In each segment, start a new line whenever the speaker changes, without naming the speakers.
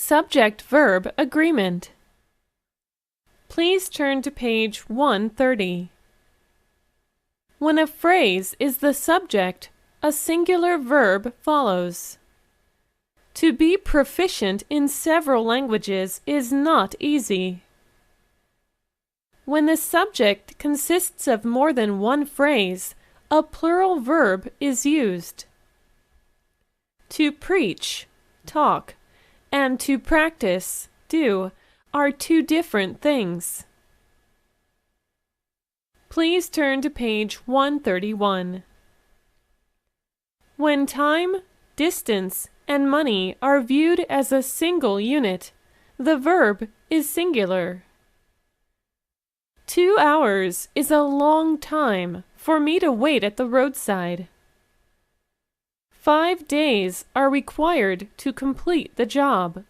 Subject-verb agreement. Please turn to page 130. When a phrase is the subject, a singular verb follows. To be proficient in several languages is not easy. When the subject consists of more than one phrase, a plural verb is used. To preach, talk, and to practice, do, are two different things. Please turn to page 131. When time, distance, and money are viewed as a single unit, the verb is singular. 2 hours is a long time for me to wait at the roadside. 5 days are required to complete the job.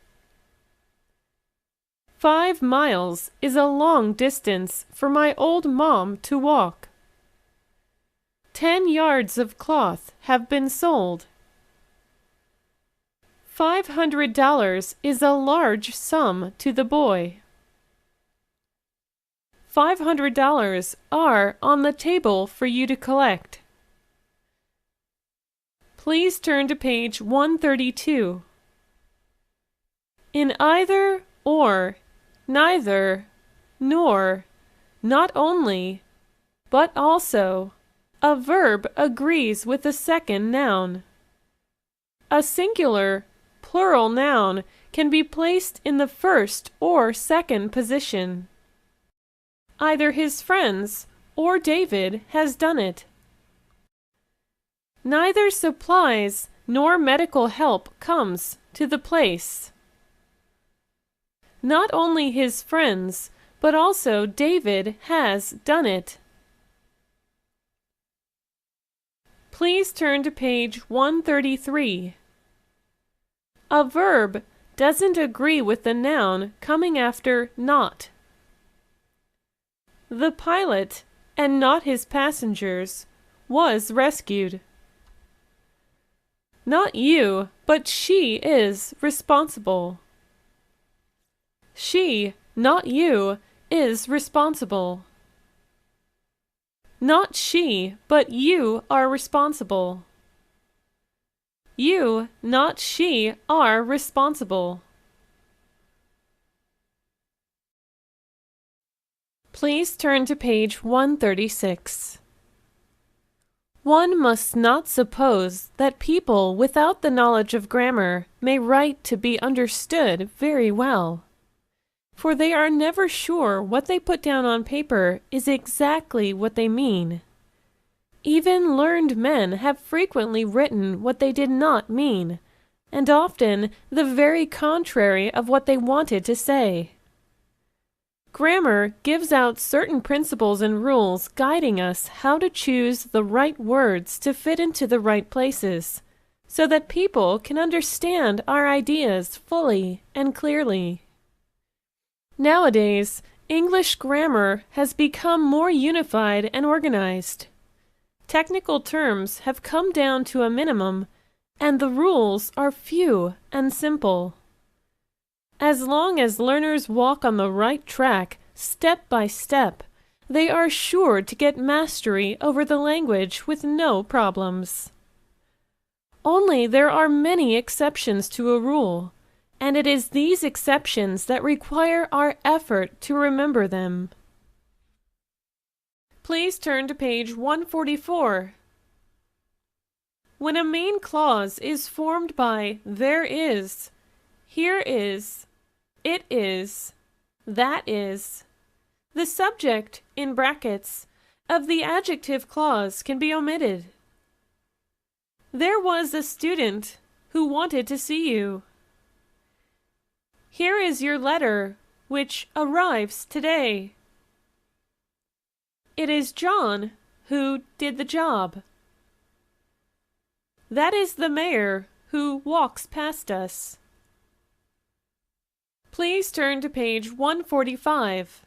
5 miles is a long distance for my old mom to walk. 10 yards of cloth have been sold. $500 is a large sum to the boy. $500 are on the table for you to collect. Please turn to page 132. In either, or, neither, nor, not only, but also, a verb agrees with the second noun. A singular, plural noun can be placed in the first or second position. Either his friends or David has done it. Neither supplies nor medical help comes to the place. Not only his friends, but also David has done it. Please turn to page 133. A verb doesn't agree with the noun coming after not. The pilot, and not his passengers, was rescued. Not you, but she is responsible. She, not you, is responsible. Not she, but you are responsible. You, not she, are responsible. Please turn to page 136. One must not suppose that people without the knowledge of grammar may write to be understood very well, for they are never sure what they put down on paper is exactly what they mean. Even learned men have frequently written what they did not mean, and often the very contrary of what they wanted to say. Grammar gives out certain principles and rules guiding us how to choose the right words to fit into the right places, so that people can understand our ideas fully and clearly. Nowadays, English grammar has become more unified and organized. Technical terms have come down to a minimum, and the rules are few and simple. As long as learners walk on the right track, step by step, they are sure to get mastery over the language with no problems. Only there are many exceptions to a rule, and it is these exceptions that require our effort to remember them. Please turn to page 144. When a main clause is formed by there is, here is, it is, that is, the subject, in brackets, of the adjective clause can be omitted. There was a student who wanted to see you. Here is your letter, which arrives today. It is John who did the job. That is the mayor who walks past us. Please turn to page 145.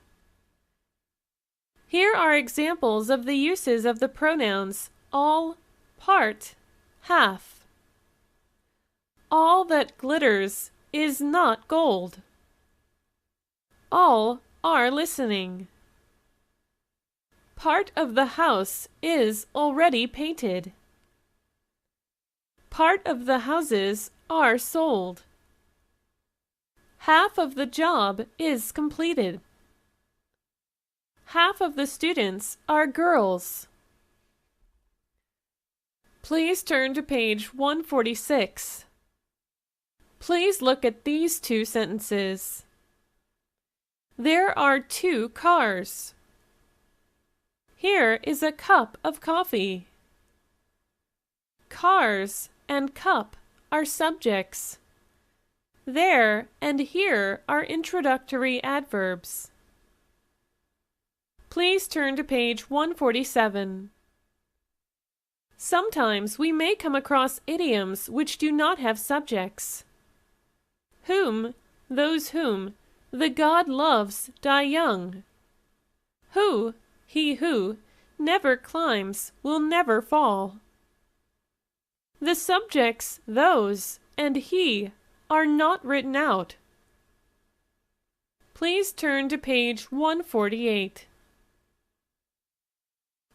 Here are examples of the uses of the pronouns all, part, half. All that glitters is not gold. All are listening. Part of the house is already painted. Part of the houses are sold. Half of the job is completed. Half of the students are girls. Please turn to page 146. Please look at these two sentences. There are 2 cars. Here is a cup of coffee. Cars and cup are subjects. There and here are introductory adverbs. Please turn to page 147. Sometimes we may come across idioms which do not have subjects. Whom, those whom, the God loves die young. Who, he who, never climbs will never fall. The subjects those and he are not written out. Please turn to page 148.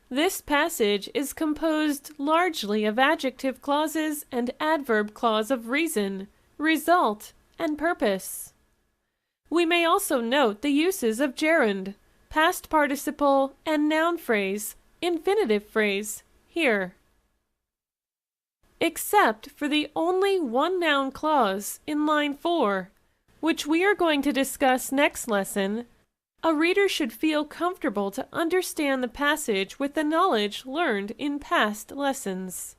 This passage is composed largely of adjective clauses and adverb clause of reason, result, and purpose. We may also note the uses of gerund, past participle, and noun phrase, infinitive phrase, here. Except for the only one noun clause in line 4, which we are going to discuss next lesson, a reader should feel comfortable to understand the passage with the knowledge learned in past lessons.